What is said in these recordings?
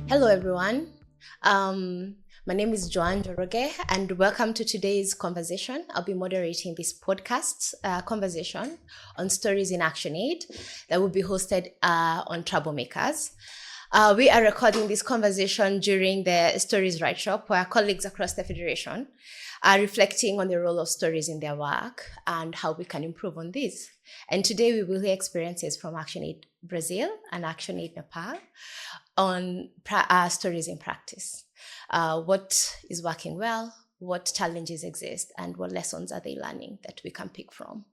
Hello, everyone. My name is Joan Njoroge, and welcome to today's conversation. I'll be moderating this podcast conversation on stories in ActionAid that will be hosted on Troublemakers. We are recording this conversation during the Stories Right Shop, where colleagues across the Federation are reflecting on the role of stories in their work and how we can improve on this. And today we will hear experiences from ActionAid Brazil and ActionAid Nepal on stories in practice. What is working well, what challenges exist, and what lessons are they learning that we can pick from.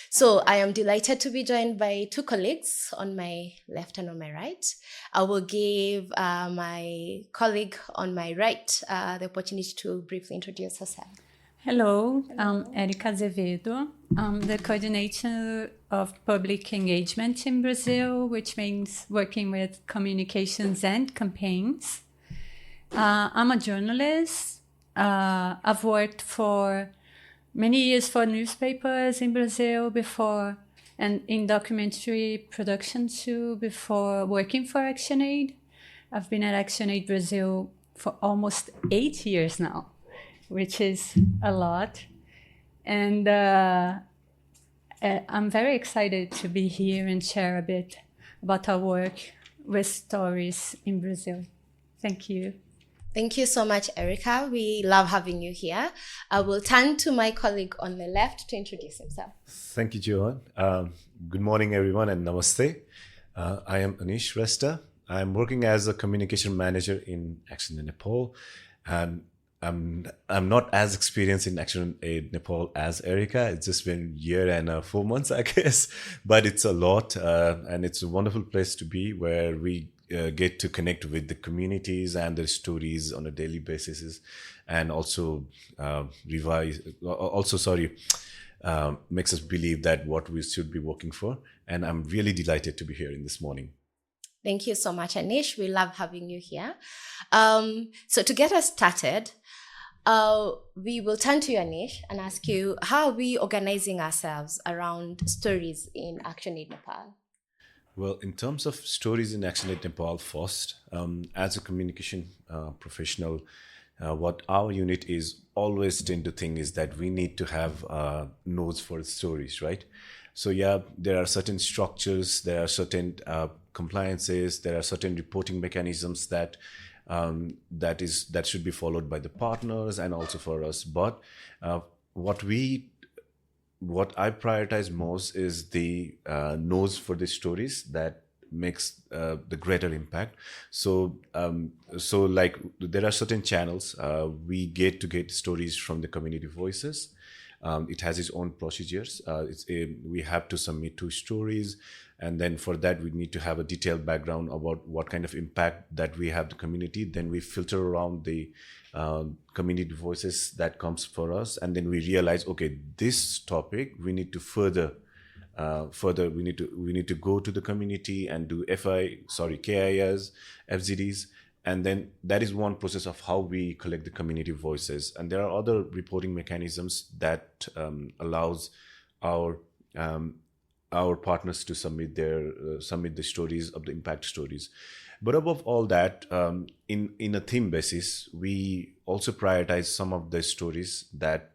So I am delighted to be joined by two colleagues on my left and on my right. I will give my colleague on my right the opportunity to briefly introduce herself. Hello, I'm Erika Azevedo. I'm the coordinator of public engagement in Brazil, which means working with communications and campaigns. I'm a journalist. I've worked for many years for newspapers in Brazil before, and in documentary production too, before working for ActionAid. I've been at ActionAid Brazil for almost 8 years now, which is a lot. And I'm very excited to be here and share a bit about our work with stories in Brazil. Thank you. Thank you so much, Erika. We love having you here. I will turn to my colleague on the left to introduce himself. Thank you, Joan. Good morning, everyone, and namaste. I am Anish Shrestha. I'm working as a communication manager in ActionAid Nepal, and I'm not as experienced in ActionAid Nepal as Erika. It's just been a year and 4 months, I guess, but it's a lot, and it's a wonderful place to be where we get to connect with the communities and their stories on a daily basis, and also makes us believe that what we should be working for. And I'm really delighted to be here in this morning. Thank you so much, Anish. We love having you here. So to get us started, we will turn to you, Anish, and ask you, how are we organizing ourselves around stories in ActionAid Nepal? Well, in terms of stories in ActionAid Nepal, first, as a communication professional, what our unit is always tend to think is that we need to have nodes for stories, right? So yeah, there are certain structures, there are certain compliances, there are certain reporting mechanisms that should be followed by the partners and also for us. But what I prioritize most is the nodes for the stories that makes the greater impact. So like there are certain channels we get stories from the community voices. It has its own procedures. We have to submit 2 stories, and then for that we need to have a detailed background about what kind of impact that we have the community. Then we filter around the community voices that comes for us, and then we realize, okay, this topic we need to further we need to go to the community and do KIS, FZDs. And then that is one process of how we collect the community voices. And there are other reporting mechanisms that allows our partners to submit the stories of the impact stories. But above all that, in a theme basis, we also prioritize some of the stories that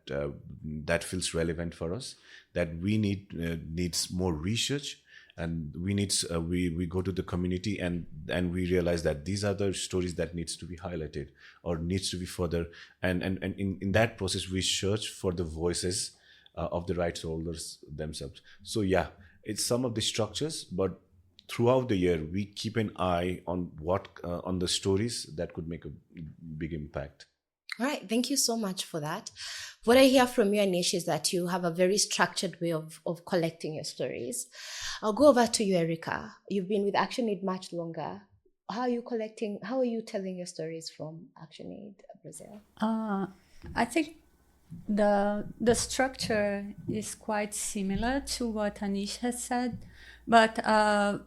feels relevant for us, that we needs more research. And we go to the community and we realize that these are the stories that needs to be highlighted or needs to be further. And in that process, we search for the voices of the rights holders themselves. So yeah, it's some of the structures, but throughout the year, we keep an eye on on the stories that could make a big impact. All right, thank you so much for that. What I hear from you, Anish, is that you have a very structured way of collecting your stories. I'll go over to you, Erika. You've been with ActionAid much longer. How are you telling your stories from ActionAid Brazil? I think the structure is quite similar to what Anish has said. But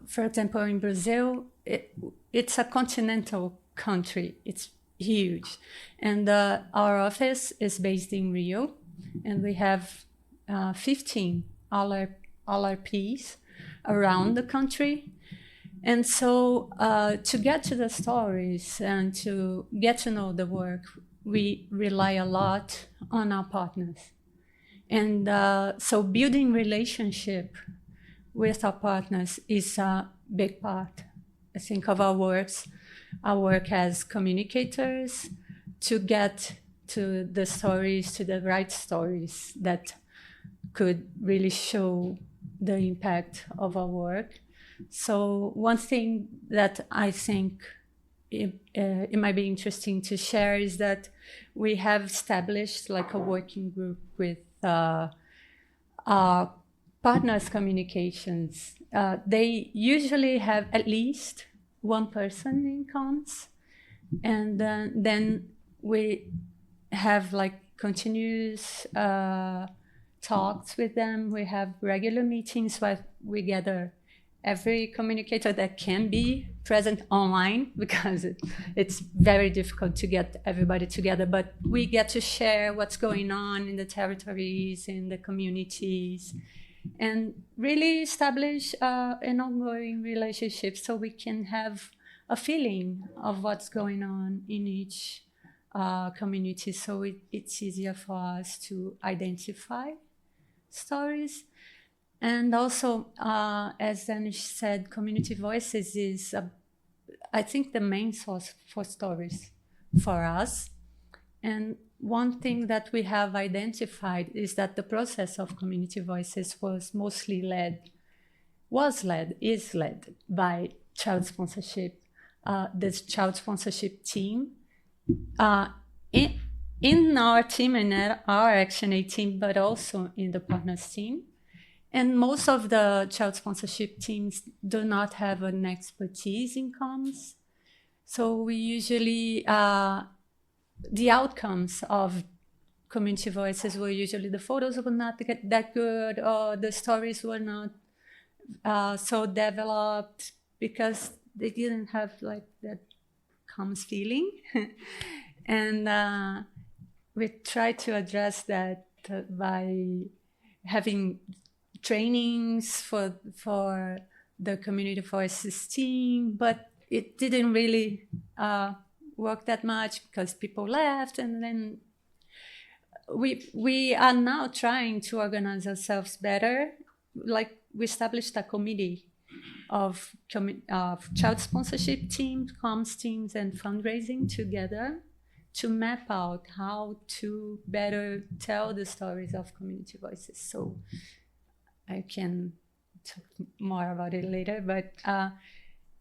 for example, in Brazil, it's a continental country. It's huge. And our office is based in Rio, and we have 15 LRPs around the country. And so to get to the stories and to get to know the work, we rely a lot on our partners. And so building relationship with our partners is a big part, I think, of our works. Our work as communicators to get to the stories, to the right stories that could really show the impact of our work. So one thing that I think it might be interesting to share is that we have established like a working group with our partners communications. They usually have at least one person in comms, and then we have like continuous talks with them. We have regular meetings where we gather every communicator that can be present online, because it's very difficult to get everybody together, but we get to share what's going on in the territories, in the communities, and really establish an ongoing relationship so we can have a feeling of what's going on in each community, so it's easier for us to identify stories. And also, as Anish said, community voices is, I think, the main source for stories for us. And one thing that we have identified is that the process of community voices is led by child sponsorship. This child sponsorship team in our team and our ActionAid team, but also in the partners team. And most of the child sponsorship teams do not have an expertise in comms. So we usually, the outcomes of community voices were usually the photos were not that good, or the stories were not so developed because they didn't have like that comms feeling. And we try to address that by having trainings for the community voices team, but it didn't really work that much because people left. And then we are now trying to organize ourselves better. Like we established a committee of child sponsorship teams, comms teams, and fundraising together to map out how to better tell the stories of community voices. So I can talk more about it later, but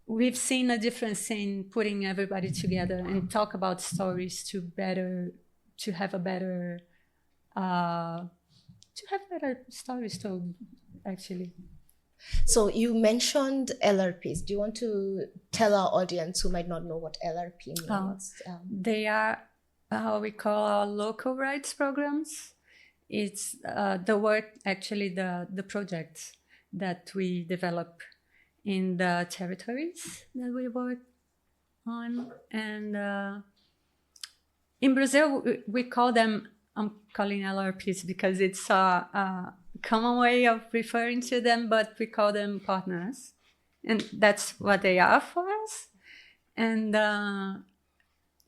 we've seen a difference in putting everybody together and talk about stories to have better stories told, actually. So you mentioned LRPs. Do you want to tell our audience who might not know what LRP means? They are how we call our local rights programs. It's the work, actually, the projects that we develop in the territories that we work on. And in Brazil, we call them, I'm calling LRPs because it's a common way of referring to them, but we call them partners. And that's what they are for us. And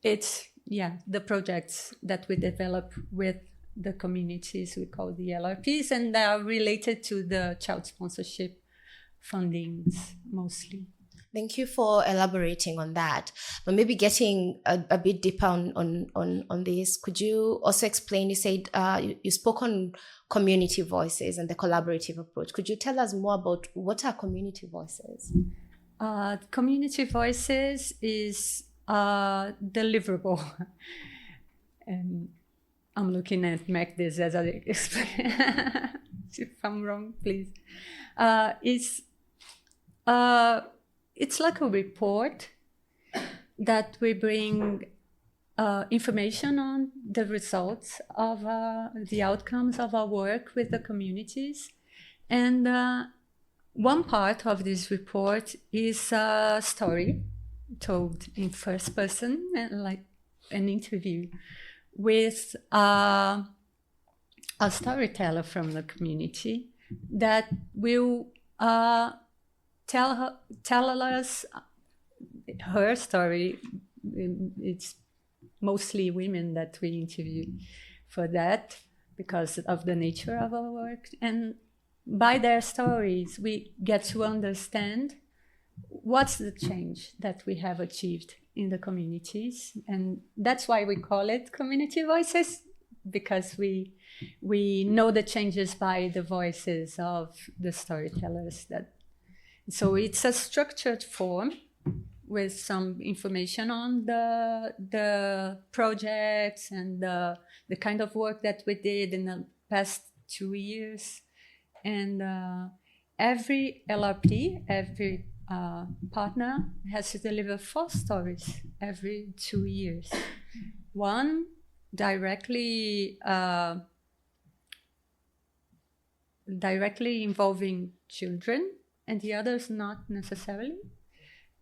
it's, the projects that we develop with the communities we call the LRPs, and they are related to the child sponsorship fundings mostly. Thank you for elaborating on that. But maybe getting a bit deeper on this, could you also explain, you said you spoke on community voices and the collaborative approach. Could you tell us more about what are community voices? Community voices is deliverable. And I'm looking at Magdis as I explain. If I'm wrong, please. It's like a report that we bring information on the results of the outcomes of our work with the communities. And one part of this report is a story told in first person, like an interview with a storyteller from the community that will tell us her story. It's mostly women that we interview for that because of the nature of our work. And by their stories, we get to understand what's the change that we have achieved in the communities. And that's why we call it Community Voices, because we know the changes by the voices of the storytellers. So it's a structured form with some information on the projects and the kind of work that we did in the past 2 years. And every LRP, every partner has to deliver 4 stories every 2 years. One directly involving children, and the others not necessarily,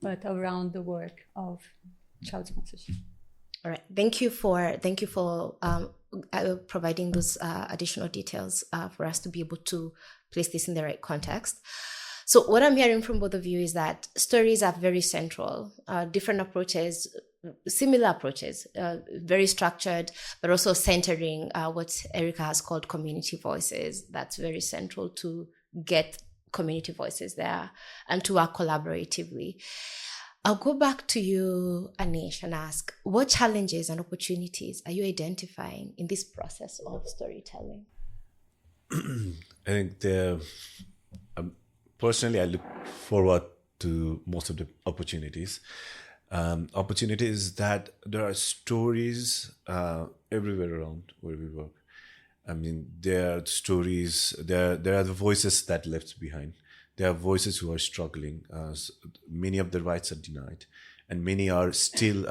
but around the work of child sponsorship. All right. Thank you for providing those additional details for us to be able to place this in the right context. So what I'm hearing from both of you is that stories are very central, different approaches, similar approaches, very structured, but also centering what Erika has called community voices. That's very central to get community voices there and to work collaboratively. I'll go back to you, Anish, and ask, what challenges and opportunities are you identifying in this process of storytelling? I think personally, I look forward to most of the opportunities. Opportunities that there are stories everywhere around where we work. I mean, there are stories, there are the voices that left behind. There are voices who are struggling. Many of their rights are denied, and many are still,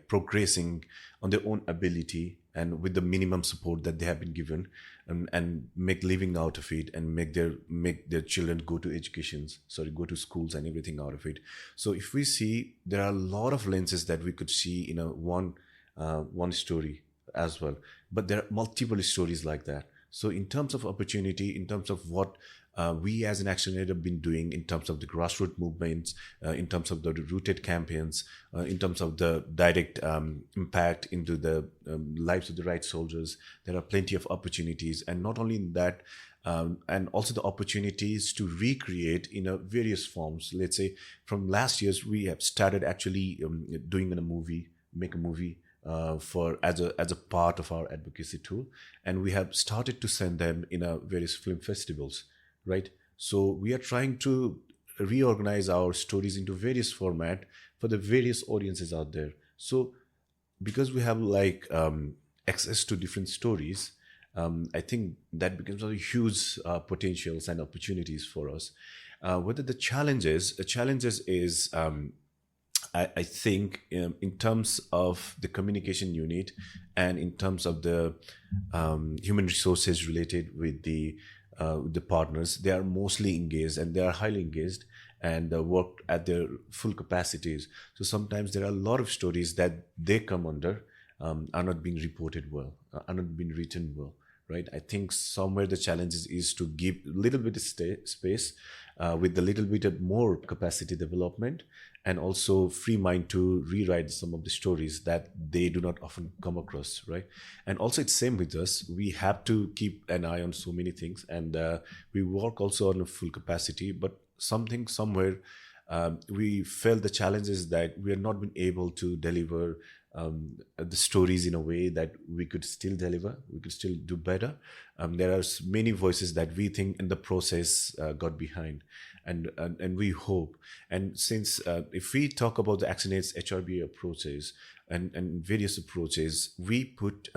progressing on their own ability and with the minimum support that they have been given, and make living out of it, and make their children go to schools and everything out of it. So if we see, there are a lot of lenses that we could see in one story as well, but there are multiple stories like that. So in terms of opportunity, in terms of what we as an ActionAid have been doing in terms of the grassroots movements, in terms of the rooted campaigns, in terms of the direct impact into the lives of the right soldiers, there are plenty of opportunities. And not only in that, and also the opportunities to recreate in various forms. Let's say from last year's, we have started actually make a movie as a part of our advocacy tool, and we have started to send them in various film festivals, right? So we are trying to reorganize our stories into various format for the various audiences out there. So because we have access to different stories, I think that becomes a huge potentials and opportunities for us. Whether the challenges is I think in terms of the communication unit and in terms of the human resources related with the partners, they are mostly engaged and they are highly engaged and work at their full capacities. So sometimes there are a lot of stories that they come under are not being reported well, are not being written well, right? I think somewhere the challenge is to give a little bit of space with a little bit of more capacity development, and also free mind to rewrite some of the stories that they do not often come across, right? And also it's same with us. We have to keep an eye on so many things, and we work also on a full capacity, but somewhere we felt the challenges that we are not been able to deliver the stories in a way that we could still deliver, we could still do better. There are many voices that we think in the process got behind, and we hope. And since if we talk about the ActionAid's HRBA approaches and various approaches, we put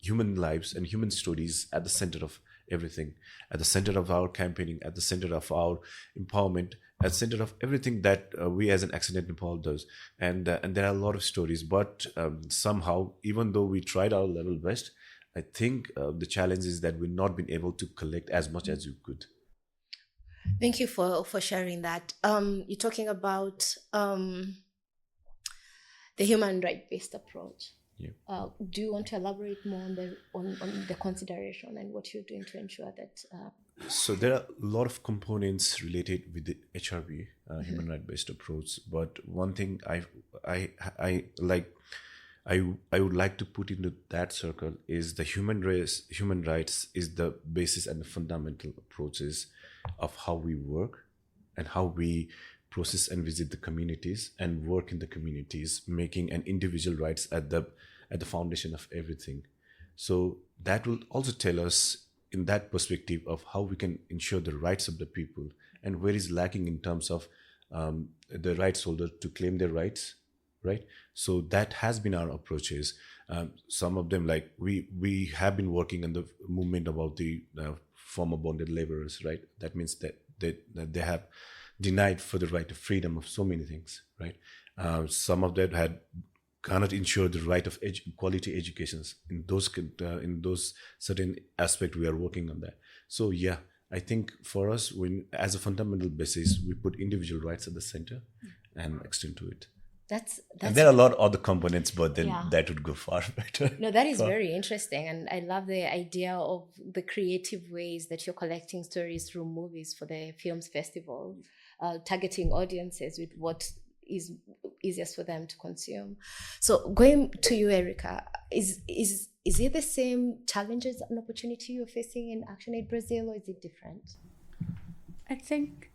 human lives and human stories at the center of everything, at the center of our campaigning, at the center of our empowerment, at the center of everything that we as an ActionAid Nepal does. And there are a lot of stories, but somehow, even though we tried our level best, I think the challenge is that we've not been able to collect as much as you could. Thank you for sharing that. You're talking about the human right-based approach. Yeah. Do you want to elaborate more on the consideration and what you're doing to ensure that? So there are a lot of components related with the HRB, human right based approach. But one thing I like, I would like to put into that circle is the human rights is the basis and the fundamental approaches of how we work and how we process and visit the communities and work in the communities, making an individual rights at the foundation of everything. So that will also tell us in that perspective of how we can ensure the rights of the people and where is lacking in terms of the rights holder to claim their rights, right? So that has been our approaches. Some of them, like we have been working on the movement about the former bonded laborers, right? That means that they have denied for the right of freedom of so many things, right? Some of them cannot ensure the right of quality educations in those certain aspects. We are working on that. So yeah, I think for us, when as a fundamental basis, we put individual rights at the center and extend to it. And there are a lot of other components, but then that would go far better. No, that is very interesting. And I love the idea of the creative ways that you're collecting stories through movies for the Films Festival, targeting audiences with what is easiest for them to consume. So going to you, Erika, is it the same challenges and opportunity you're facing in ActionAid Brazil, or is it different? I think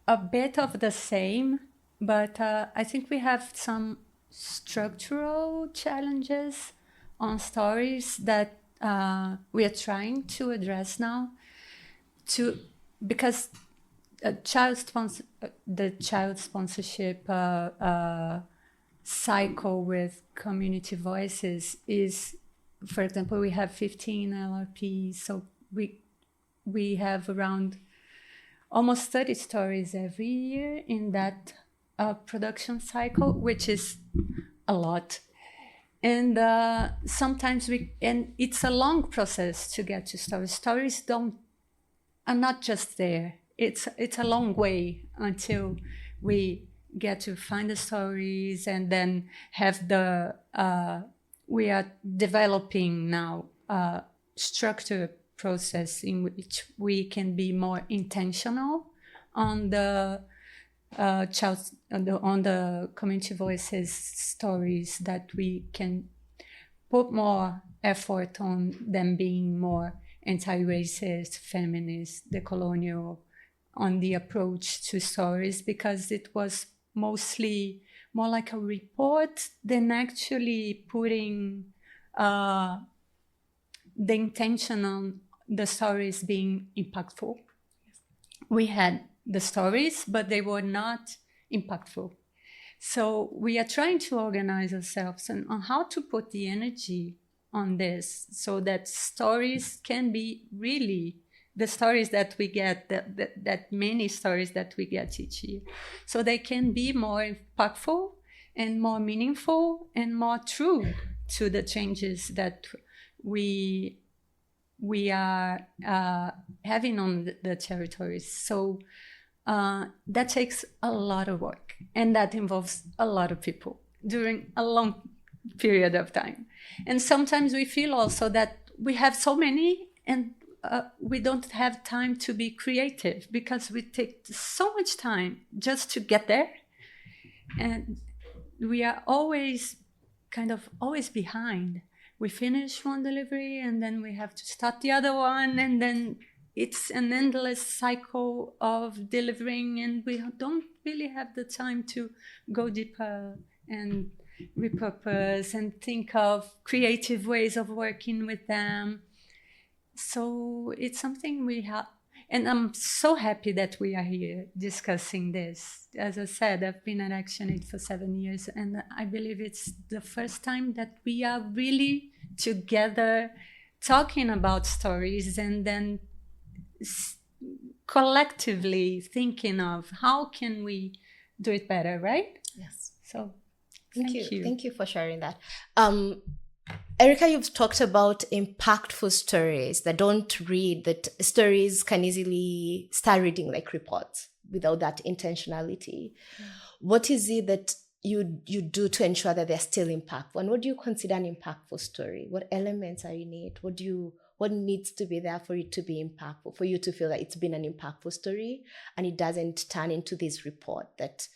a bit of the same, but I think we have some structural challenges on stories that we are trying to address now, because the child sponsorship cycle with community voices is, for example, we have 15 LRPs, so we have around almost 30 stories every year in that production cycle, which is a lot. And sometimes and it's a long process to get to stories. Stories are not just there. It's a long way until we get to find the stories and then have we are developing now a structured process in which we can be more intentional on the on the community voices stories, that we can put more effort on them being more anti-racist, feminist, decolonial, on the approach to stories, because it was mostly more like a report than actually putting the intention on the stories being impactful. We had the stories, but they were not impactful. So we are trying to organize ourselves on how to put the energy on this so that stories can be really the stories that we get, that many stories that we get each year. So they can be more impactful and more meaningful and more true to the changes that we are having on the territories. So that takes a lot of work, and that involves a lot of people during a long period of time. And sometimes we feel also that we have so many and we don't have time to be creative, because we take so much time just to get there. And we are always behind. We finish one delivery and then we have to start the other one, and then it's an endless cycle of delivering, and we don't really have the time to go deeper and repurpose and think of creative ways of working with them. So it's something we have, and I'm so happy that we are here discussing this. As I said, I've been at ActionAid for 7 years, and I believe it's the first time that we are really together talking about stories and then collectively thinking of how can we do it better, right? Yes. So thank you. Thank you for sharing that. Erika, you've talked about impactful stories that don't read, that stories can easily start reading like reports without that intentionality. What is it that you do to ensure that they're still impactful? And what do you consider an impactful story? What elements are in it? What needs to be there for it to be impactful, for you to feel that it's been an impactful story and it doesn't turn into this report that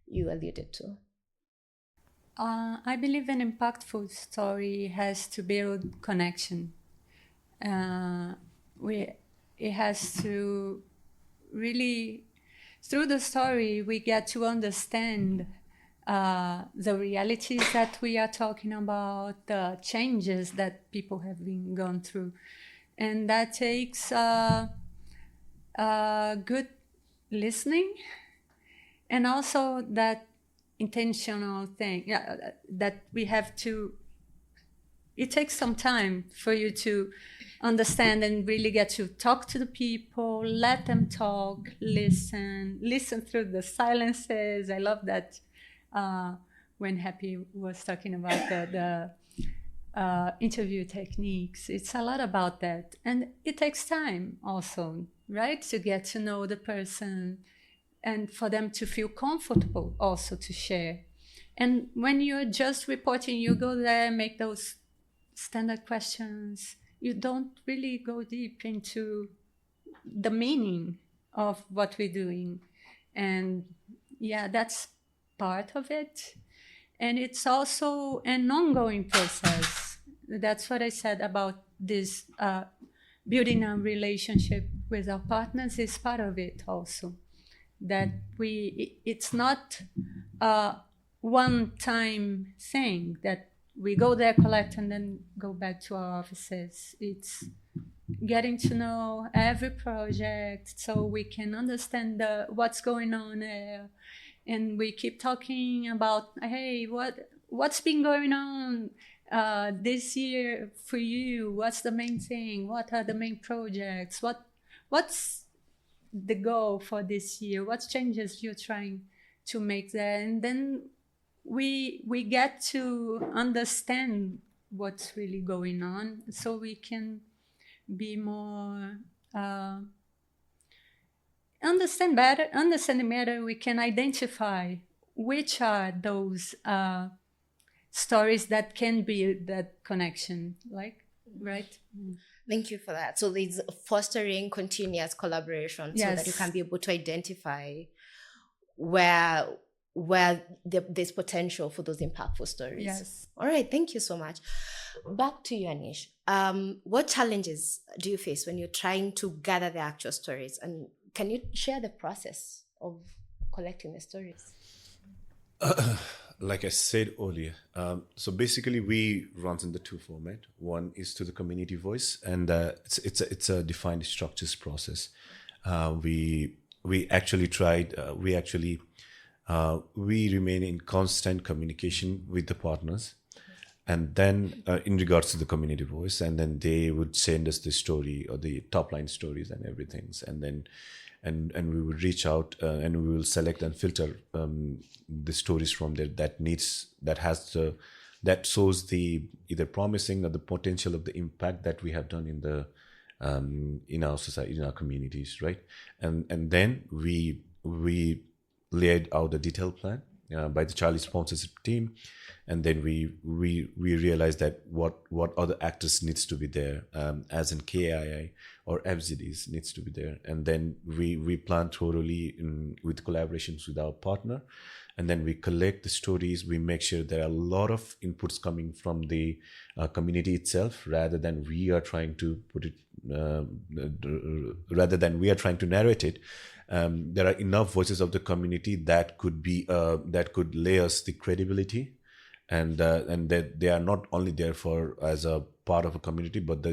you alluded to? I believe an impactful story has to build connection. It has to really, through the story, we get to understand the realities that we are talking about, the changes that people have been gone through. And that takes good listening, and also that intentional thing that we have to, it takes some time for you to understand and really get to talk to the people, let them talk, listen through the silences. I love that when Happy was talking about the interview techniques. It's a lot about that. And it takes time also, right? To get to know the person and for them to feel comfortable also to share. And when you're just reporting, you go there, make those standard questions. You don't really go deep into the meaning of what we're doing. And yeah, that's part of it. And it's also an ongoing process. That's what I said about this building a relationship with our partners is part of it also. That it's not a one-time thing that we go there, collect, and then go back to our offices. It's getting to know every project so we can understand what's going on there. And we keep talking about, hey, what's been going on this year for you? What's the main thing? What are the main projects? What's the goal for this year? What changes you're trying to make there? And then we get to understand what's really going on, so we can be more understanding better. We can identify which are those stories that can build that connection, right? Thank you for that. So there's fostering continuous collaboration, so that you can be able to identify where there's potential for those impactful stories. Yes. All right, thank you so much. Back to you, Anish. What challenges do you face when you're trying to gather the actual stories? And can you share the process of collecting the stories? Like I said earlier, so basically we run in the two format. One is to the community voice, and it's a defined structures process. We actually tried. We remain in constant communication with the partners, and then in regards to the community voice, and then they would send us the story or the top line stories and everything, and then and we would reach out and we will select and filter the stories from there that shows the either promising or the potential of the impact that we have done in our society, in our communities, right? And then we laid out a detailed plan by the Charlie sponsorship team, and then we realized that what other actors needs to be there, as in KII or FZDs needs to be there, and then we plan thoroughly with collaborations with our partner, and then we collect the stories. We make sure there are a lot of inputs coming from the community itself, rather than we are trying to narrate it. There are enough voices of the community that could lay us the credibility, and that they are not only there as a part of a community, but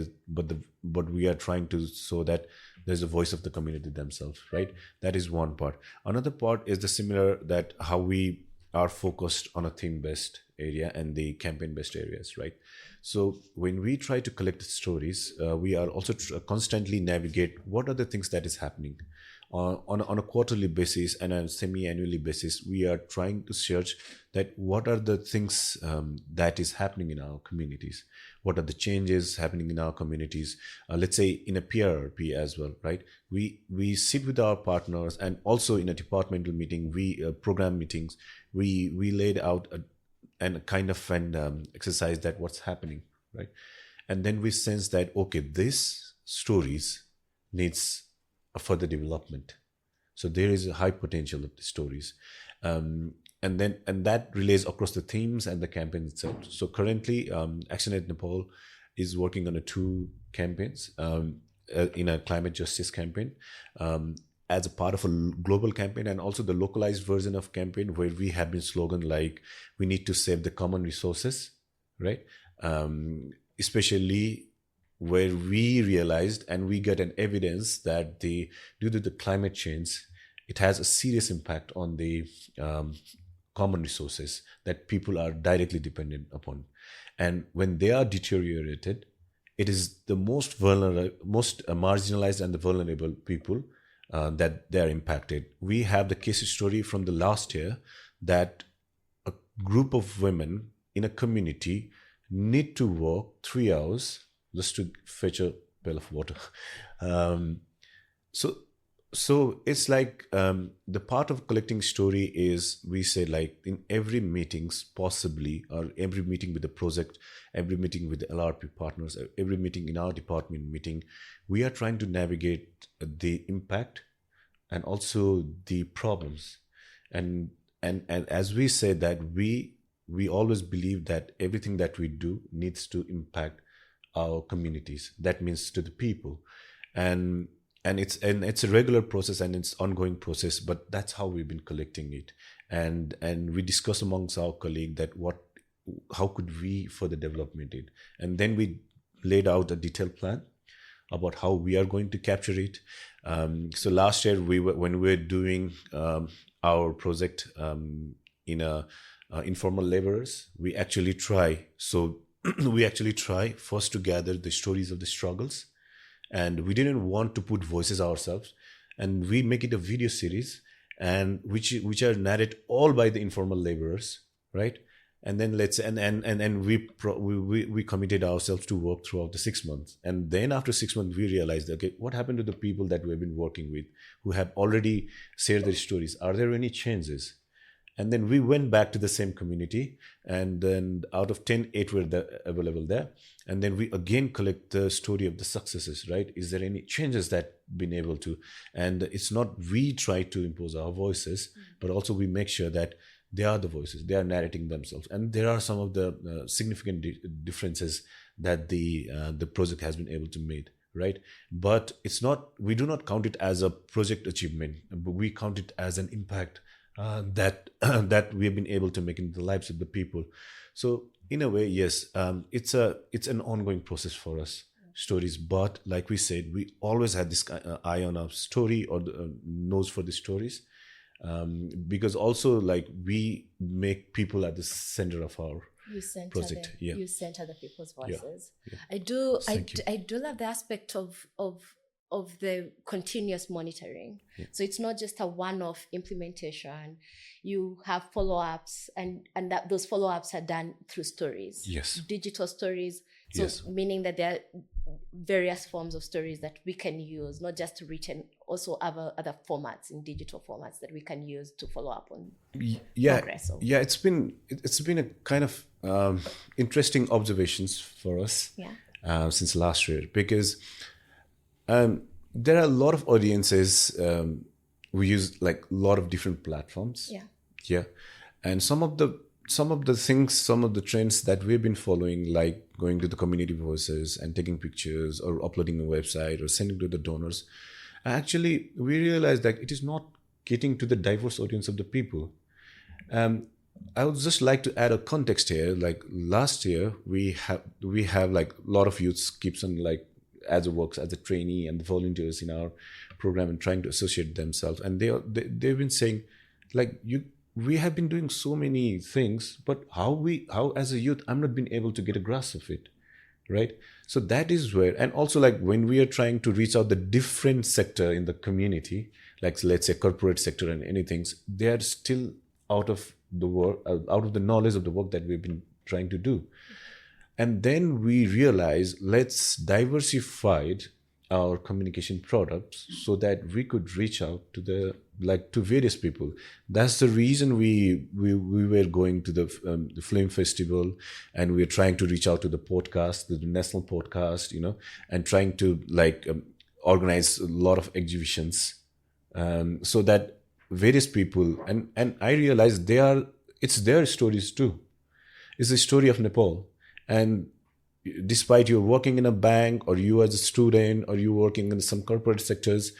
we are trying to show that there's a voice of the community themselves, right? That is one part. Another part is the similar, that how we are focused on a theme-based area and the campaign-based areas, right? So when we try to collect the stories, we are also constantly navigate what are the things that is happening. On a quarterly basis and a semi-annually basis, we are trying to search that what are the things that is happening in our communities, what are the changes happening in our communities. Let's say in a PRP as well, right? We sit with our partners, and also in a departmental meeting, program meetings, we laid out a kind of an exercise that what's happening, right? And then we sense that, okay, this stories needs a further development. So there is a high potential of the stories. And that relays across the themes and the campaign itself. So currently, ActionAid Nepal is working on 2 campaigns in a climate justice campaign as a part of a global campaign, and also the localized version of campaign where we have been slogan like, we need to save the common resources, right? Especially where we realized and we get an evidence that due to the climate change, it has a serious impact on the common resources that people are directly dependent upon. And when they are deteriorated, it is the most vulnerable, most marginalized and the vulnerable people that they are impacted. We have the case story from the last year that a group of women in a community need to walk 3 hours just to fetch a pail of water. So it's like the part of collecting story is, we say, like in every meetings possibly, or every meeting with the project, every meeting with the LRP partners, every meeting in our department meeting, we are trying to navigate the impact and also the problems. And as we say that we always believe that everything that we do needs to impact our communities. That means to the people. And it's a regular process and it's ongoing process, but that's how we've been collecting it. And we discuss amongst our colleagues that how could we further development it. And then we laid out a detailed plan about how we are going to capture it. So last year when we were doing our project in informal laborers, we actually try first to gather the stories of the struggles. And we didn't want to put voices ourselves, and we make it a video series, and which are narrated all by the informal laborers, right? And then we committed ourselves to work throughout the 6 months, and then after 6 months we realized, okay, what happened to the people that we've been working with who have already shared their stories? Are there any changes? And then we went back to the same community, and then out of 10, 8 were available there. And then we again collect the story of the successes, right? Is there any changes that been able to? And it's not we try to impose our voices, but also we make sure that they are the voices, they are narrating themselves. And there are some of the significant differences that the project has been able to make, right? But it's not, we do not count it as a project achievement, but we count it as an impact that we have been able to make in the lives of the people. So in a way, yes, it's an ongoing process for us, stories. But like we said, we always had this eye on our story, or the nose for the stories, because also like we make people at the center of our project. You center the people's voices. Yeah. I do love the aspect of the continuous monitoring. Yeah. So it's not just a one-off implementation. You have follow-ups, and that those follow-ups are done through stories. Yes. Digital stories. So Yes. meaning that there are various forms of stories that we can use, not just written, also other formats, in digital formats that we can use to follow up on progress. Yeah, it's been a kind of interesting observations for us since last year, because there are a lot of audiences. We use like a lot of different platforms. Yeah. And some of the things, some of the trends that we've been following, like going to the community voices and taking pictures or uploading a website or sending to the donors, actually we realized that it is not getting to the diverse audience of the people. I would just like to add a context here. Like last year, we have like a lot of youths keeps on like as a works as a trainee and volunteers in our program and trying to associate themselves. And they've been saying, like, we have been doing so many things, but how as a youth, I'm not been able to get a grasp of it, right? So that is where, and also like when we are trying to reach out the different sector in the community, like let's say corporate sector and anything, they are still out of the work, out of the knowledge of the work that we've been trying to do. And then we realized, let's diversify our communication products so that we could reach out to various people. That's the reason we were going to the film festival, and we were trying to reach out to the podcast, the national podcast, and trying to organize a lot of exhibitions, so that various people, and I realized it's their stories too. It's the story of Nepal. And despite you're working in a bank, or you as a student, or you working in some corporate sectors,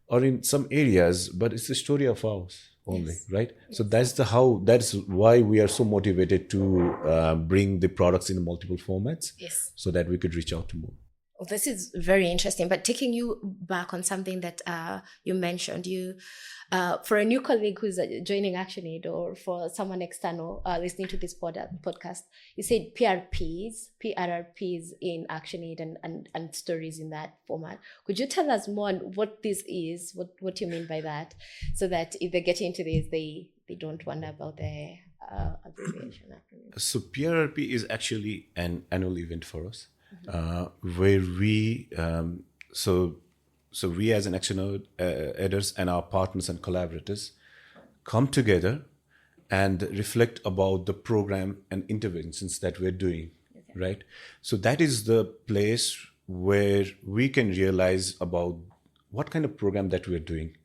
or in some areas, but it's the story of ours only, yes. Right? Yes. So that's why we are so motivated to bring the products in multiple formats, yes, so that we could reach out to more. Well, this is very interesting, but taking you back on something that you mentioned, for a new colleague who's joining ActionAid, or for someone external listening to this podcast, you said PRPs in ActionAid and stories in that format. Could you tell us more on what this is, what you mean by that, so that if they get into this, they don't wonder about the abbreviation? So PRP is actually an annual event for us. Where we so we as an ActionAiders and our partners and collaborators come together and reflect about the program and interventions that we're doing, okay. Right? So that is the place where we can realize about what kind of program that we're doing,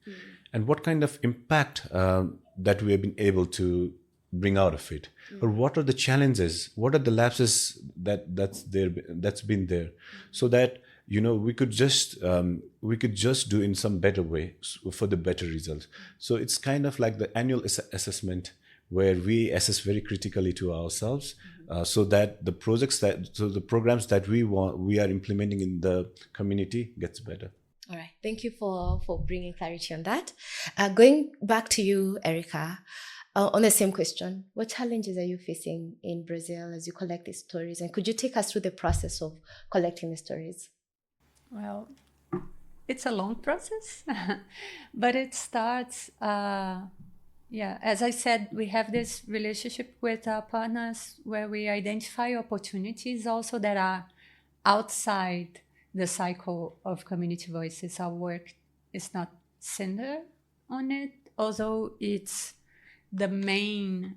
and what kind of impact that we have been able to bring out of it, or what are the challenges, what are the lapses that's been there, so that we could just do in some better way for the better results. So it's kind of like the annual assessment where we assess very critically to ourselves, so that the programs that we are implementing in the community gets better. All right, thank you for bringing clarity on that. Going back to you, Erika. On the same question, what challenges are you facing in Brazil as you collect these stories? And could you take us through the process of collecting the stories? Well, it's a long process, but it starts, as I said, we have this relationship with our partners where we identify opportunities also that are outside the cycle of community voices. Our work is not centered on it, although it's the main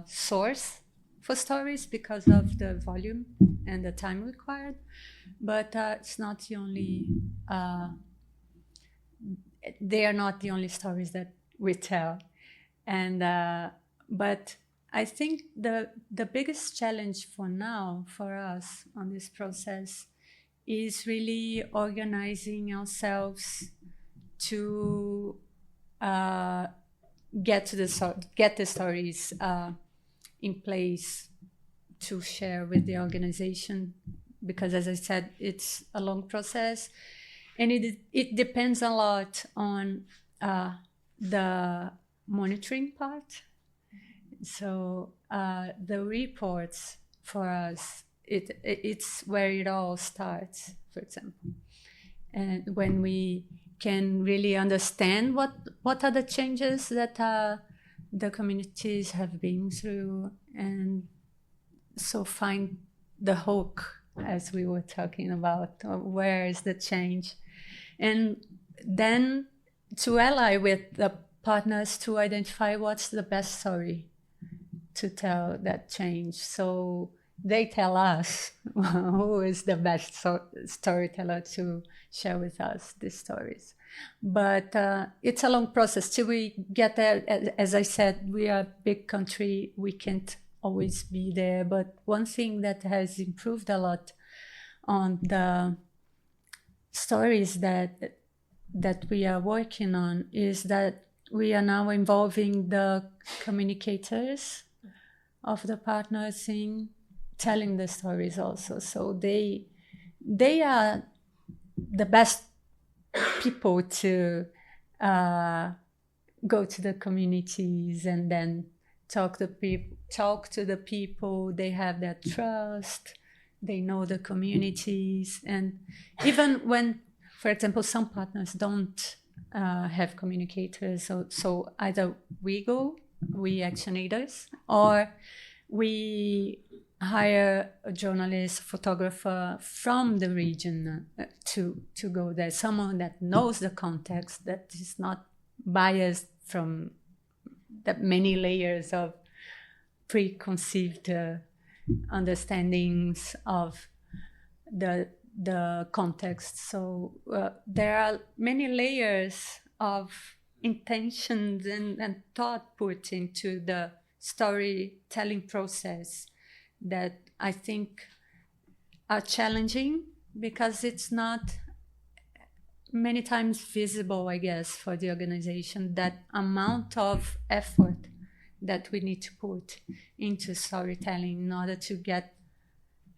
source for stories because of the volume and the time required, but it's not the only. They are not the only stories that we tell, and but I think the biggest challenge for now for us on this process is really organizing ourselves to. Get the stories in place to share with the organization, because as I said, it's a long process, and it depends a lot on the monitoring part. So the reports for us, it's where it all starts, for example, and when we can really understand what are the changes that the communities have been through, and so find the hook, as we were talking about, where is the change, and then to ally with the partners to identify what's the best story to tell that change. So they tell us who is the best storyteller to share with us these stories. But it's a long process till we get there. As I said, we are a big country. We can't always be there. But one thing that has improved a lot on the stories that we are working on is that we are now involving the communicators of the partners in telling the stories also. So they are the best people to go to the communities and then talk to the people. They have their trust. They know the communities. And even when, for example, some partners don't have communicators, so either we ActionAiders, or we hire a journalist, photographer from the region to go there, someone that knows the context, that is not biased from the many layers of preconceived understandings of the context. So there are many layers of intentions and thought put into the storytelling process that I think are challenging because it's not many times visible, I guess, for the organization, that amount of effort that we need to put into storytelling in order to get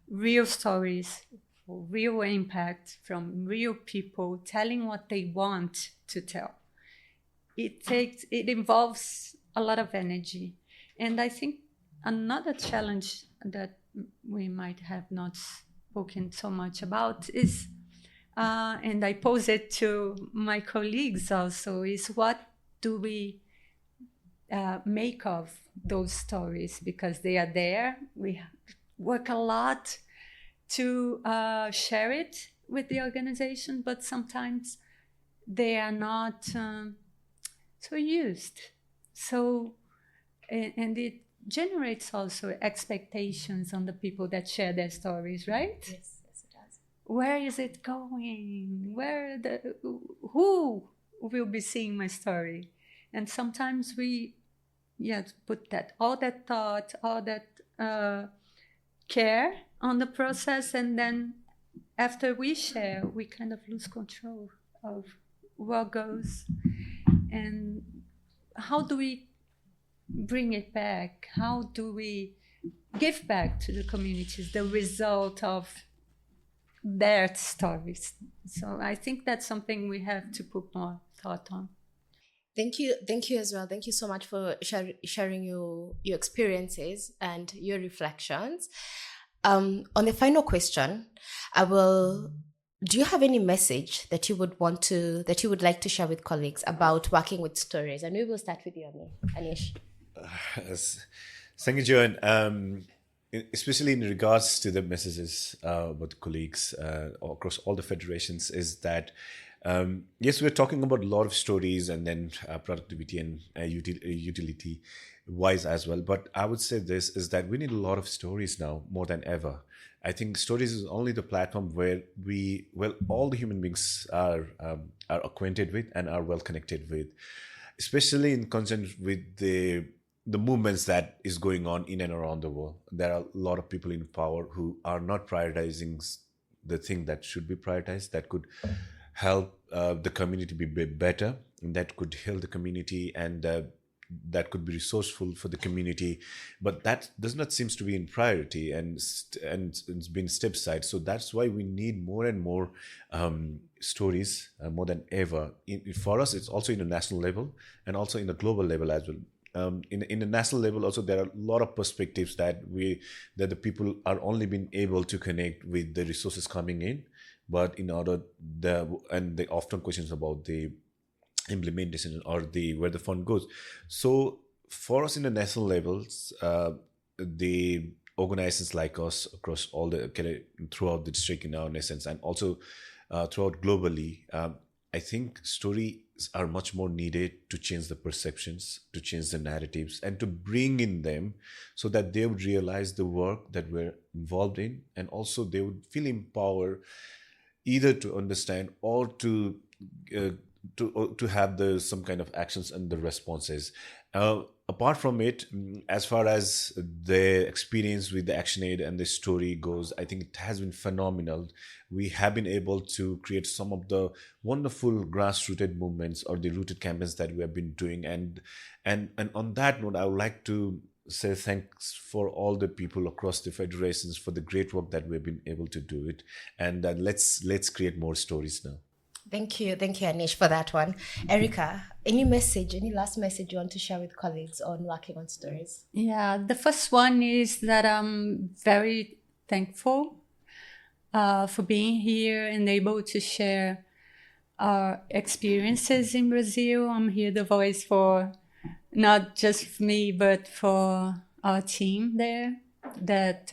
real stories, real impact from real people telling what they want to tell. It involves a lot of energy. And I think another challenge that we might have not spoken so much about is, and I pose it to my colleagues also, is what do we make of those stories? Because they are there. We work a lot to share it with the organization, but sometimes they are not so used. So, and it generates also expectations on the people that share their stories, right? Yes, it does. Where is it going? Who will be seeing my story? And sometimes we put all that thought, all that care on the process, and then after we share, we kind of lose control of what goes. And how do we bring it back? How do we give back to the communities the result of their stories? So I think that's something we have to put more thought on. Thank you as well. Thank you so much for sharing your experiences and your reflections. On the final question, do you have any message that you would like to share with colleagues about working with stories? And we will start with you, Anish. Thank you, Joan. Especially in regards to the messages with colleagues across all the federations, is that yes, we're talking about a lot of stories and then productivity and utility wise as well. But I would say this is that we need a lot of stories now more than ever. I think stories is only the platform where all the human beings are acquainted with and are well connected with, especially in concern with the movements that is going on in and around the world. There are a lot of people in power who are not prioritizing the thing that should be prioritized, that could help the community be better, and that could heal the community, and that could be resourceful for the community, but that does not seems to be in priority, and it's been step side. So that's why we need more and more stories more than ever. For us, it's also in a national level and also in a global level as well. In the national level also, there are a lot of perspectives that the people are only being able to connect with the resources coming in, but in order the often questions about the implementation or where the fund goes. So for us in the national levels, the organizations like us across all throughout the district in our essence, and also throughout globally, I think stories are much more needed to change the perceptions, to change the narratives, and to bring in them so that they would realize the work that we're involved in, and also they would feel empowered either to understand or to have some kind of actions and the responses. Apart from it, as far as the experience with the ActionAid and the story goes, I think it has been phenomenal. We have been able to create some of the wonderful grassrooted movements or the rooted campaigns that we have been doing. And on that note, I would like to say thanks for all the people across the federations for the great work that we've been able to do it. And let's create more stories now. Thank you, Anish, for that one. Erika, any last message you want to share with colleagues on working on stories? Yeah, the first one is that I'm very thankful for being here and able to share our experiences in Brazil. I'm here the voice for not just me, but for our team there. that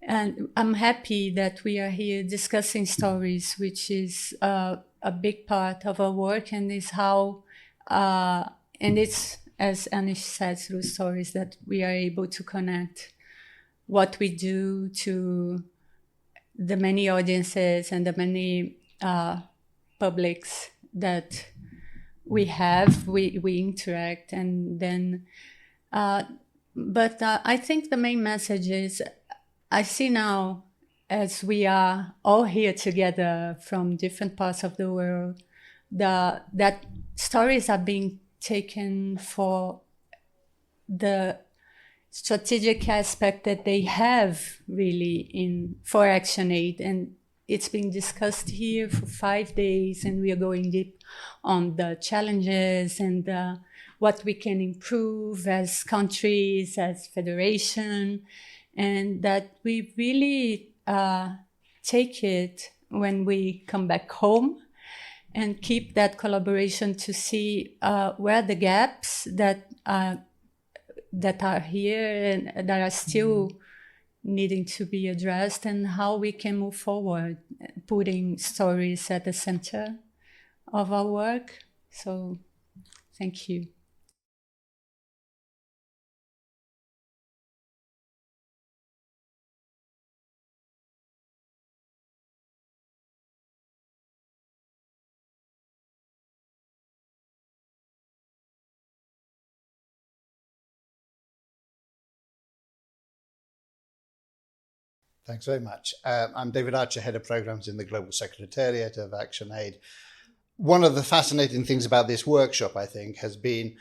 and I'm happy that we are here discussing stories, which is a big part of our work, and is how and it's, as Anish said, through stories that we are able to connect what we do to the many audiences and the many publics that we have, we interact, and then but I think the main message is, I see now, as we are all here together from different parts of the world, that stories are being taken for the strategic aspect that they have really for ActionAid, and it's been discussed here for 5 days, and we are going deep on the challenges and what we can improve as countries, as federation, and that we really take it when we come back home and keep that collaboration to see where the gaps that are here and that are still needing to be addressed, and how we can move forward, putting stories at the center of our work. So thank you. Thanks very much. I'm David Archer, Head of Programs in the Global Secretariat of ActionAid. One of the fascinating things about this workshop, I think, has been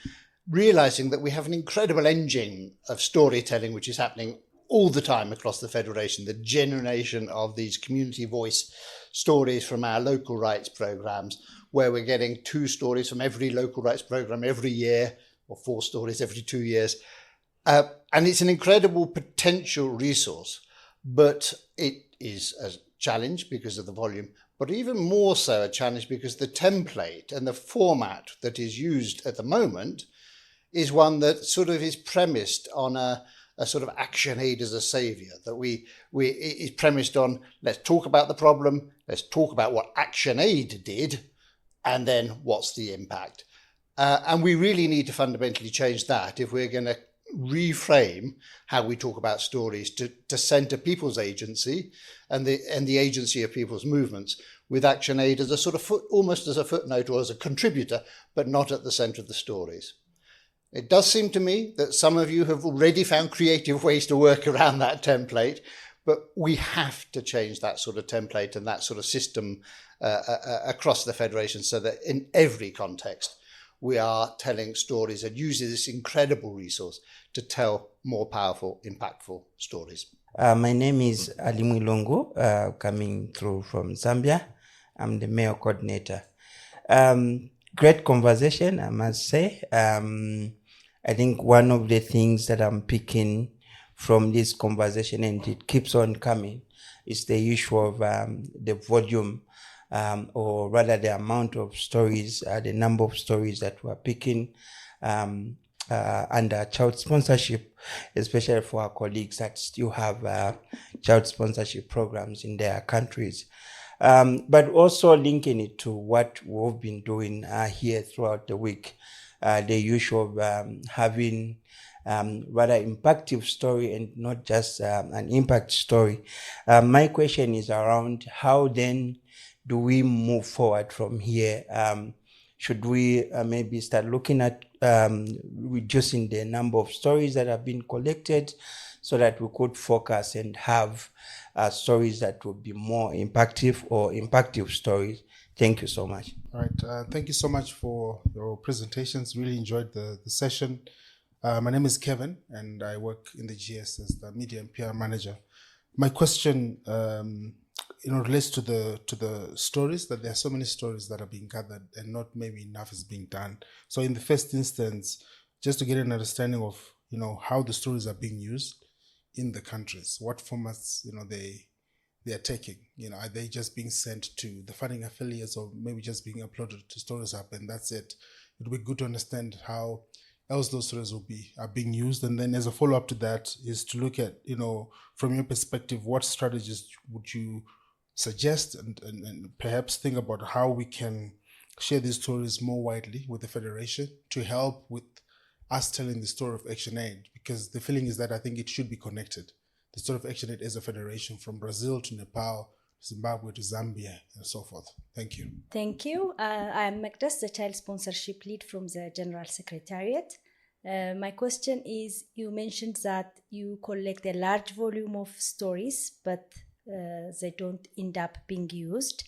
realizing that we have an incredible engine of storytelling which is happening all the time across the Federation, the generation of these community voice stories from our local rights programs, where we're getting 2 stories from every local rights program every year, or 4 stories every 2 years. And it's an incredible potential resource. But it is a challenge because of the volume, but even more so a challenge because the template and the format that is used at the moment is one that sort of is premised on a sort of ActionAid as a savior, that is premised on, let's talk about the problem, let's talk about what ActionAid did, and then what's the impact. And we really need to fundamentally change that if we're going to reframe how we talk about stories to center people's agency and the agency of people's movements, with ActionAid as a sort of almost as a footnote or as a contributor, but not at the center of the stories. It does seem to me that some of you have already found creative ways to work around that template, but we have to change that sort of template and that sort of system across the Federation, so that in every context we are telling stories and using this incredible resource to tell more powerful, impactful stories. My name is Alimu Longo, coming through from Zambia. I'm the mayor coordinator. Great conversation, I must say. I think one of the things that I'm picking from this conversation, and it keeps on coming, is the issue of the volume, or rather the amount of stories, the number of stories that we're picking under child sponsorship, especially for our colleagues that still have child sponsorship programs in their countries. But also linking it to what we've been doing here throughout the week, the issue of having rather impactful story and not just an impact story. My question is around how then do we move forward from here? Should we maybe start looking at reducing the number of stories that have been collected so that we could focus and have stories that would be more impactful or impactful stories? Thank you so much. All right. Thank you so much for your presentations. Really enjoyed the session. My name is Kevin, and I work in the GS as the Media and PR Manager. My question relates to the stories, that there are so many stories that are being gathered and not maybe enough is being done. So in the first instance, just to get an understanding of how the stories are being used in the countries, what formats they are taking. Are they just being sent to the funding affiliates, or maybe just being uploaded to Stories Hub and that's it? It would be good to understand how else those stories are being used. And then as a follow-up to that is to look at, from your perspective, what strategies would you suggest and perhaps think about how we can share these stories more widely with the Federation to help with us telling the story of ActionAid, because the feeling is that I think it should be connected. The story of ActionAid as a federation from Brazil to Nepal, Zimbabwe to Zambia, and so forth. Thank you. Thank you. I'm Magdas, the Child Sponsorship Lead from the General Secretariat. My question is, you mentioned that you collect a large volume of stories, but they don't end up being used.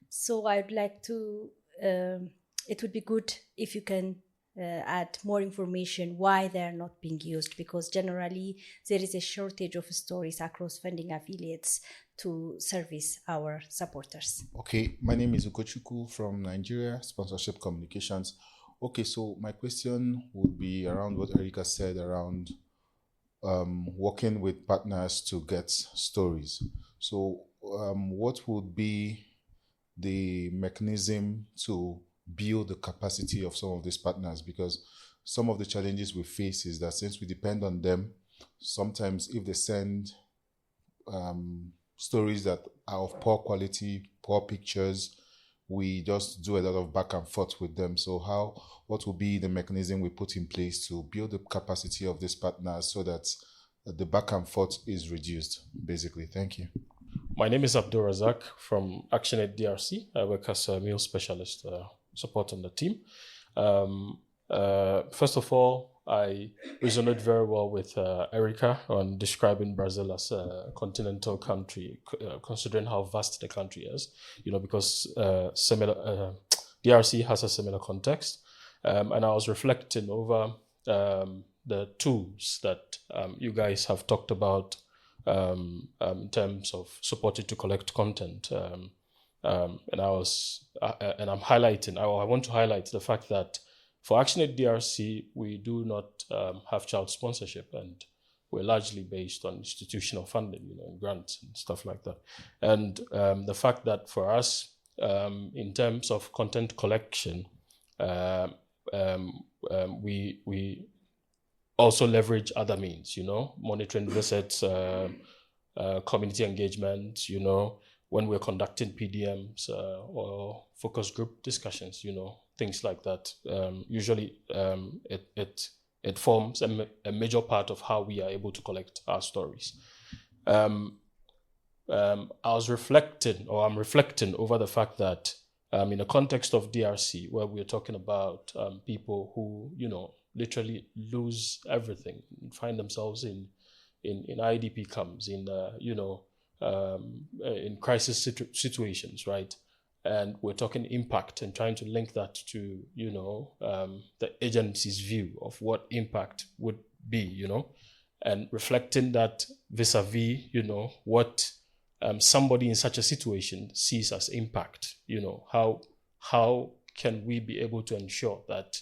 So I'd like to, it would be good if you can add more information why they're not being used, because generally there is a shortage of stories across funding affiliates to service our supporters. Okay, my name is Ugochukwu from Nigeria, Sponsorship Communications. Okay, so my question would be around what Erika said around working with partners to get stories. So what would be the mechanism to build the capacity of some of these partners? Because some of the challenges we face is that since we depend on them, sometimes if they send stories that are of poor quality, poor pictures, we just do a lot of back and forth with them. So what will be the mechanism we put in place to build the capacity of these partners so that the back and forth is reduced, basically? Thank you. My name is Abdul Razak from ActionAid DRC. I work as a meal specialist supporting the team. First of all, I resonate very well with Erika on describing Brazil as a continental country, considering how vast the country is, because DRC has a similar context. And I was reflecting over the tools that you guys have talked about in terms of supporting to collect content. And I want to highlight the fact that for ActionAid DRC, we do not have child sponsorship, and we're largely based on institutional funding, and grants and stuff like that. And the fact that for us, in terms of content collection, we also leverage other means, monitoring visits, community engagement, when we're conducting PDMs or focus group discussions, things like that. Usually it forms a major part of how we are able to collect our stories. I'm reflecting over the fact that in the context of DRC, where we're talking about people who, literally lose everything and find themselves in IDP camps, in crisis situations, right? And we're talking impact and trying to link that to, the agency's view of what impact would be, and reflecting that vis-a-vis, what somebody in such a situation sees as impact. How can we be able to ensure that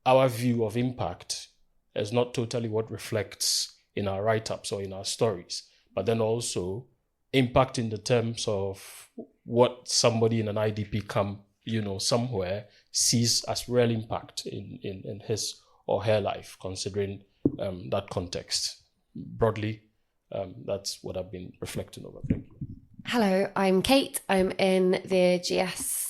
our view of impact is not totally what reflects in our write-ups or in our stories, but then also impact in the terms of what somebody in an IDP camp, somewhere sees as real impact in his or her life, considering that context. Broadly, that's what I've been reflecting over. Thank you. Hello, I'm Kate. I'm in the GS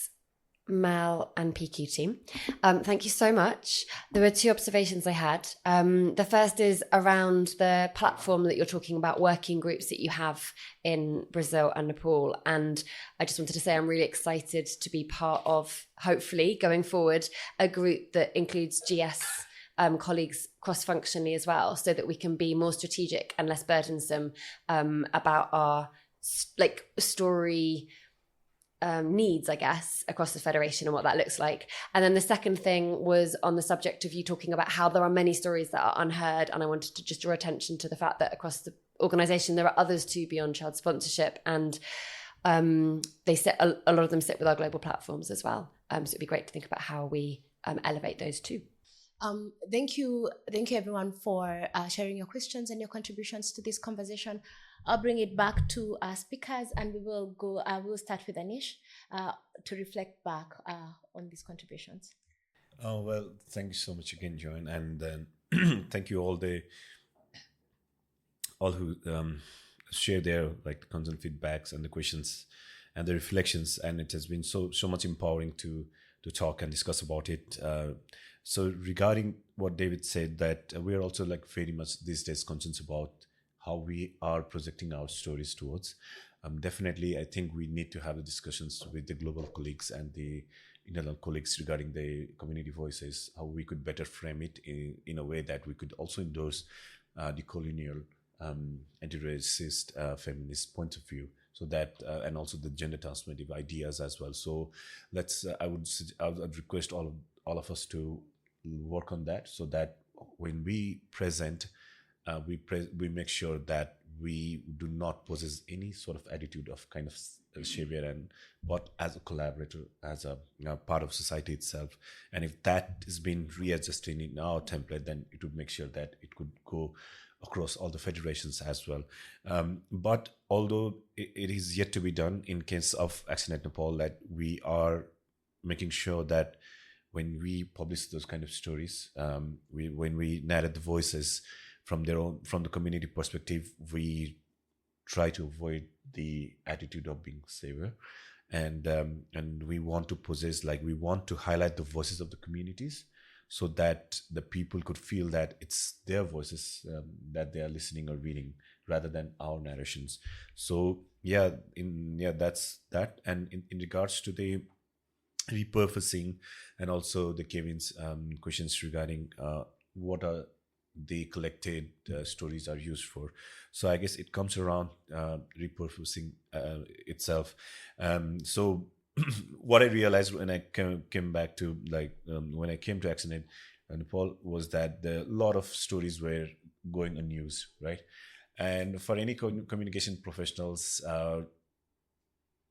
Mel and PQ team. Thank you so much. There were two observations I had. The first is around the platform that you're talking about, working groups that you have in Brazil and Nepal. And I just wanted to say I'm really excited to be part of, hopefully, going forward, a group that includes GS colleagues cross-functionally as well, so that we can be more strategic and less burdensome about our story needs, I guess, across the Federation and what that looks like. And then the second thing was on the subject of you talking about how there are many stories that are unheard. And I wanted to just draw attention to the fact that across the organisation, there are others too beyond child sponsorship. And they sit, a lot of them sit with our global platforms as well. So it'd be great to think about how we elevate those too. Thank you everyone for sharing your questions and your contributions to this conversation. I'll bring it back to our speakers, and we will go. We'll start with Anish to reflect back on these contributions. Oh, well, thank you so much again, Joan. And then thank you all who share their like constant feedbacks and the questions and the reflections. And it has been so much empowering to talk and discuss about it. So regarding what David said, that we are also like very much these days concerned about how we are projecting our stories towards. Definitely, I think we need to have the discussions with the global colleagues and the internal colleagues regarding the community voices, how we could better frame it in a way that we could also endorse the colonial, anti-racist, feminist point of view. So that, and also the gender transformative ideas as well. So let's, I would request all of us to work on that, so that when we present, we make sure that we do not possess any sort of attitude of kind of savior, and but as a collaborator, as a part of society itself. And if that is being readjusted in our template, then it would make sure that it could go across all the federations as well. But although it is yet to be done in case of ActionAid Nepal, that we are making sure that when we publish those kind of stories, when we narrate the voices from the community perspective, we try to avoid the attitude of being savior, and we want to possess, like, we want to highlight the voices of the communities, so that the people could feel that it's their voices that they are listening or reading, rather than our narrations. So that's that. And in regards to the repurposing, and also the Kevin's questions regarding what are the collected stories are used for. So I guess it comes around repurposing itself. So what I realized when I came back to, like, when I came to ActionAid Nepal, was that a lot of stories were going unused, right? And for any communication professionals,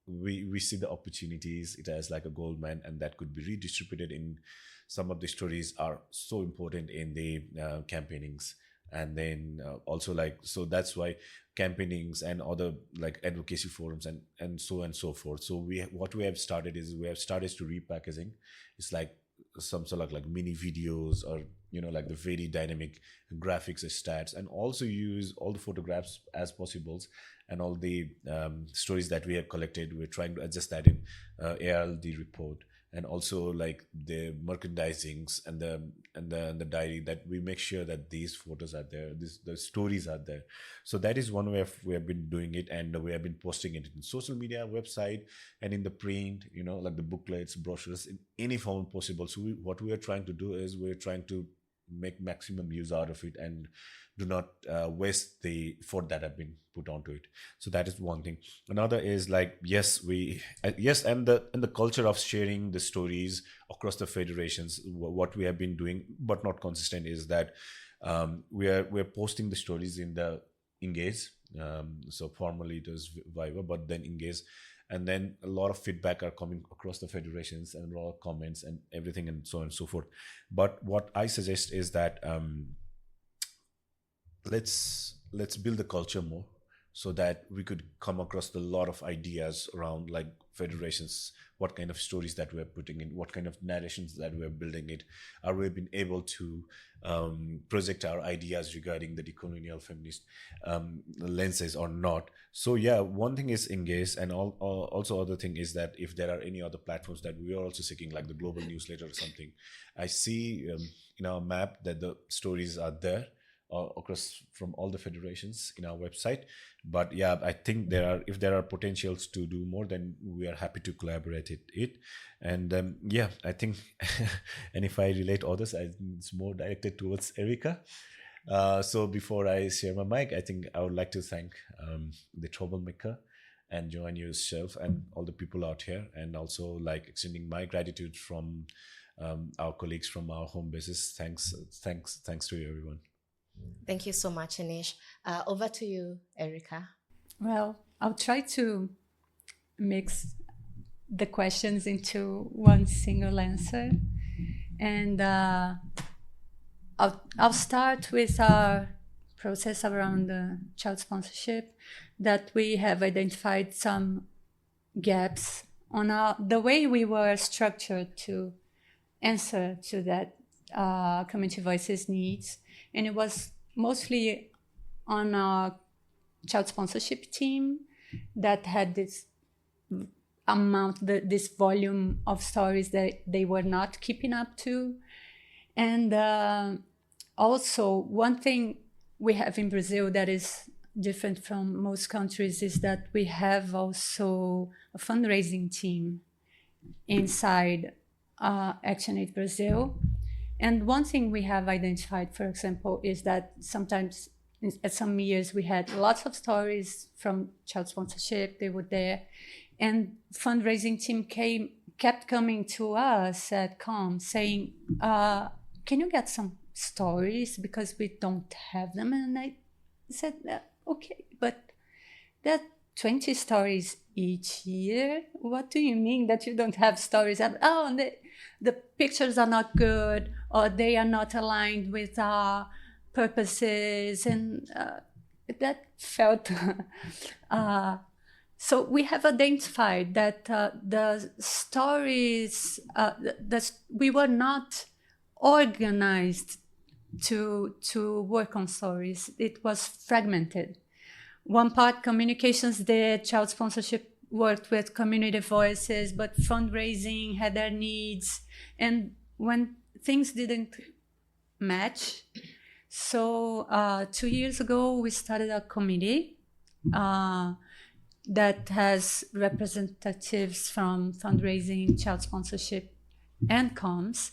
we see the opportunities it as like a gold mine, and that could be redistributed in some of the stories are so important in the campaignings. And then also, like, so that's why campaignings and other like advocacy forums and so on and so forth. So what we have started to repackaging. It's like some sort of like mini videos, or like the very dynamic graphics, stats, and also use all the photographs as possibles, and all the stories that we have collected. We're trying to adjust that in ARLD report, and also like the merchandisings and the diary, that we make sure that these photos are there, the stories are there. So that is one way we have been doing it, and we have been posting it in social media, website, and in the print, like the booklets, brochures, in any form possible. So what we are trying to do is we're trying to make maximum use out of it, and do not waste the effort that have been put onto it. So that is one thing. Another is like, and the culture of sharing the stories across the federations. What we have been doing, but not consistent, is that we're posting the stories in the Engage. So formerly it was Viber, but then Engage. And then a lot of feedback are coming across the federations, and a lot of comments and everything, and so on and so forth. But what I suggest is that let's build the culture more, so that we could come across a lot of ideas around like federations, what kind of stories that we're putting in, what kind of narrations that we're building it. Are we been able to project our ideas regarding the decolonial feminist lenses or not? So one thing is Engage, and also other thing is that if there are any other platforms that we are also seeking, like the global newsletter or something. I see in our map that the stories are there across from all the federations in our website. But I think if there are potentials to do more, then we are happy to collaborate it. And I think and if I relate others, it's more directed towards Erika. So before I share my mic, I think I would like to thank the Troublemaker and Joan yourself and all the people out here, and also like extending my gratitude from our colleagues from our home bases. Thanks to you, everyone. Thank you so much, Anish. Over to you, Erika. Well, I'll try to mix the questions into one single answer. And I'll start with our process around child sponsorship, that we have identified some gaps on the way we were structured to answer to that community voices needs. And it was mostly on our child sponsorship team that had this this volume of stories that they were not keeping up to. And also, one thing we have in Brazil that is different from most countries is that we have also a fundraising team inside ActionAid Brazil. And one thing we have identified, for example, is that sometimes at some years we had lots of stories from child sponsorship, they were there, and fundraising team kept coming to us at COM saying, can you get some stories because we don't have them? And I said, okay, but there are 20 stories each year. What do you mean that you don't have stories? Oh, the pictures are not good, or they are not aligned with our purposes. And that felt... So we have identified that the stories, we were not organized to work on stories. It was fragmented. One part communications did, child sponsorship worked with community voices, but fundraising had their needs. And when things didn't match, so 2 years ago, we started a committee that has representatives from fundraising, child sponsorship, and comms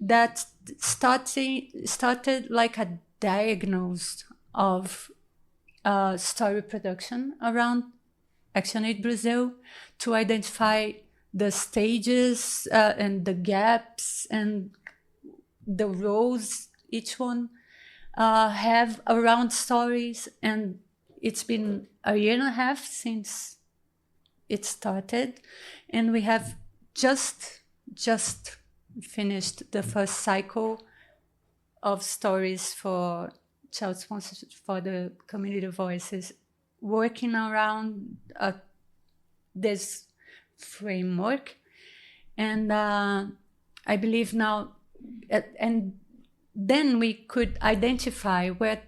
that started like a diagnosis of story production around ActionAid Brazil to identify the stages and the gaps and the roles each one have around stories. And it's been a year and a half since it started, and we have just finished the first cycle of stories for child sponsorship for the community voices, working around this framework. And I believe now, and then we could identify where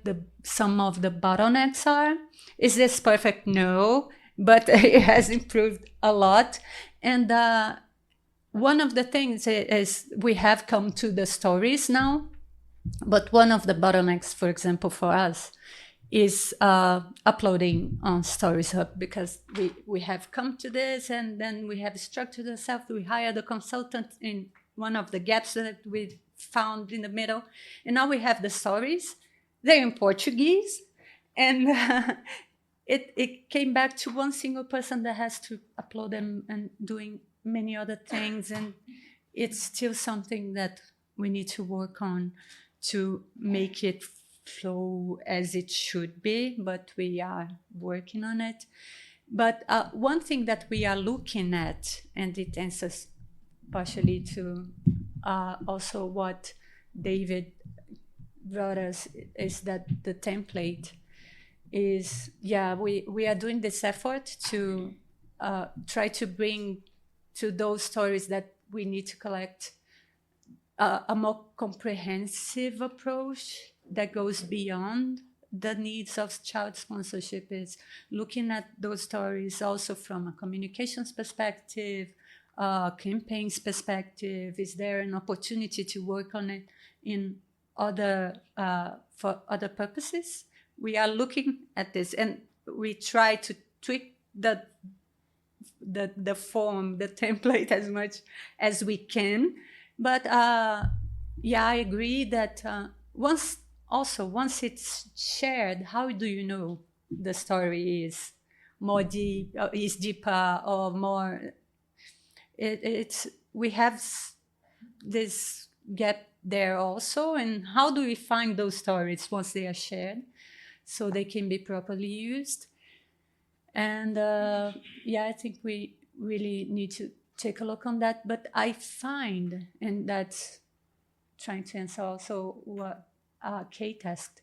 some of the bottlenecks are. Is this perfect? No, but it has improved a lot. And one of the things is we have come to the stories now, but one of the bottlenecks, for example, for us is uploading on Stories Hub, because we have come to this, and then we have structured ourselves. We hired a consultant in one of the gaps that we found in the middle, and now we have the stories. They're in Portuguese, and it came back to one single person that has to upload them and doing many other things, and it's still something that we need to work on to make it flow as it should be, but we are working on it. But one thing that we are looking at, and it answers partially to also what David brought us, is that the template is, we are doing this effort to try to bring to those stories that we need to collect a more comprehensive approach that goes beyond the needs of child sponsorship, is looking at those stories also from a communications perspective, campaigns perspective. Is there an opportunity to work on it in other for other purposes? We are looking at this, and we try to tweak the form, the template as much as we can. But I agree that once it's shared, how do you know the story is more deep, is deeper, or more? We have this gap there also, and how do we find those stories once they are shared, so they can be properly used? And I think we really need to take a look on that. But I find, and that's trying to answer also what Kate asked,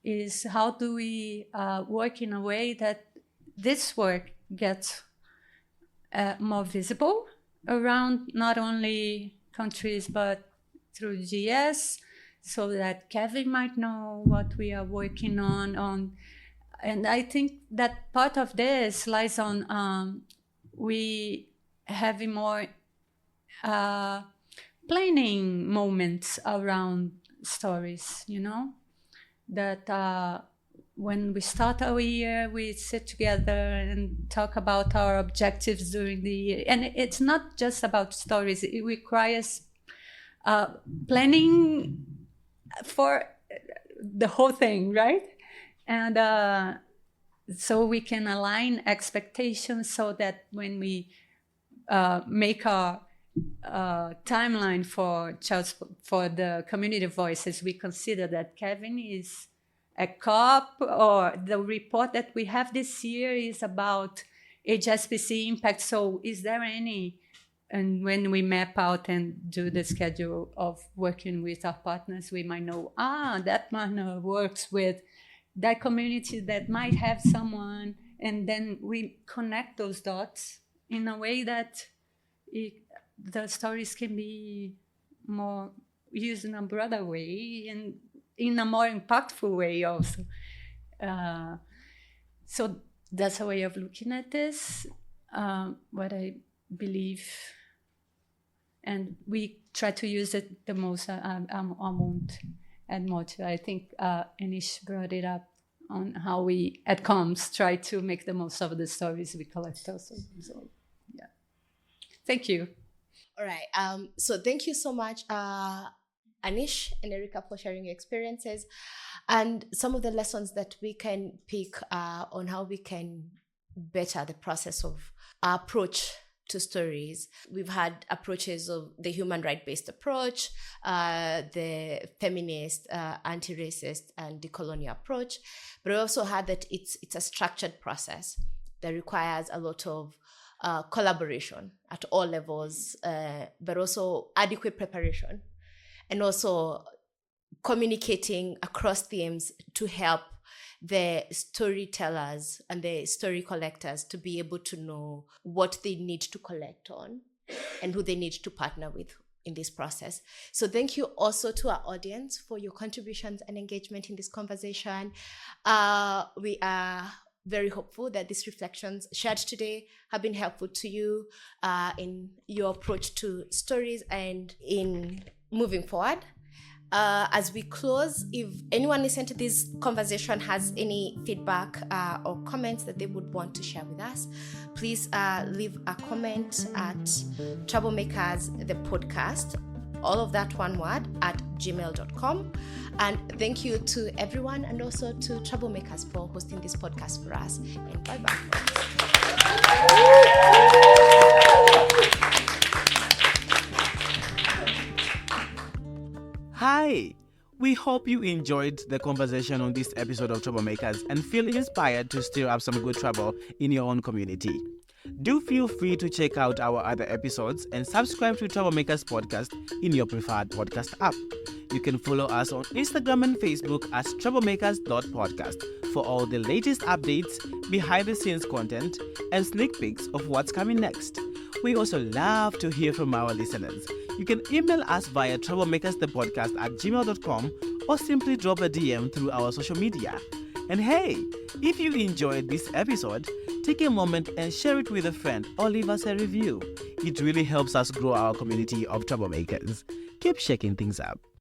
is how do we work in a way that this work gets more visible around not only countries, but through GS, so that Kevin might know what we are working on. And I think that part of this lies on we having more planning moments around stories, that when we start our year, we sit together and talk about our objectives during the year. And it's not just about stories. It requires planning for the whole thing, right? And so we can align expectations so that when we make our timeline for the community voices, we consider that Kevin is a COP, or the report that we have this year is about HSPC impact. So is there any, and when we map out and do the schedule of working with our partners, we might know, that partner works with that community that might have someone, and then we connect those dots in a way that the stories can be more used in a broader way and in a more impactful way also. So that's a way of looking at this, what I believe. And we try to use it the most. I won't add more to it. I think Anish brought it up on how we at Comms try to make the most of the stories we collect also. So, yeah. Thank you. All right. So thank you so much, Anish and Erika, for sharing your experiences and some of the lessons that we can pick on how we can better the process of our approach to stories. We've had approaches of the human right-based approach, the feminist, anti-racist, and decolonial approach, but we also had that it's a structured process that requires a lot of collaboration at all levels, but also adequate preparation, and also communicating across themes to help the storytellers and the story collectors to be able to know what they need to collect on and who they need to partner with in this process. So thank you also to our audience for your contributions and engagement in this conversation. We are very hopeful that these reflections shared today have been helpful to you in your approach to stories and in moving forward. As we close, if anyone listening to this conversation has any feedback or comments that they would want to share with us, please leave a comment at Troublemakers, the podcast, all of that one word, at gmail.com. And thank you to everyone, and also to Troublemakers for hosting this podcast for us. And bye-bye. Hi! We hope you enjoyed the conversation on this episode of Troublemakers and feel inspired to stir up some good trouble in your own community. Do feel free to check out our other episodes and subscribe to Troublemakers podcast in your preferred podcast app. You can follow us on Instagram and Facebook as troublemakers.podcast for all the latest updates, behind-the-scenes content, and sneak peeks of what's coming next. We also love to hear from our listeners. You can email us via troublemakerstthepodcast@gmail.com or simply drop a DM through our social media. And hey, if you enjoyed this episode, take a moment and share it with a friend or leave us a review. It really helps us grow our community of troublemakers. Keep shaking things up.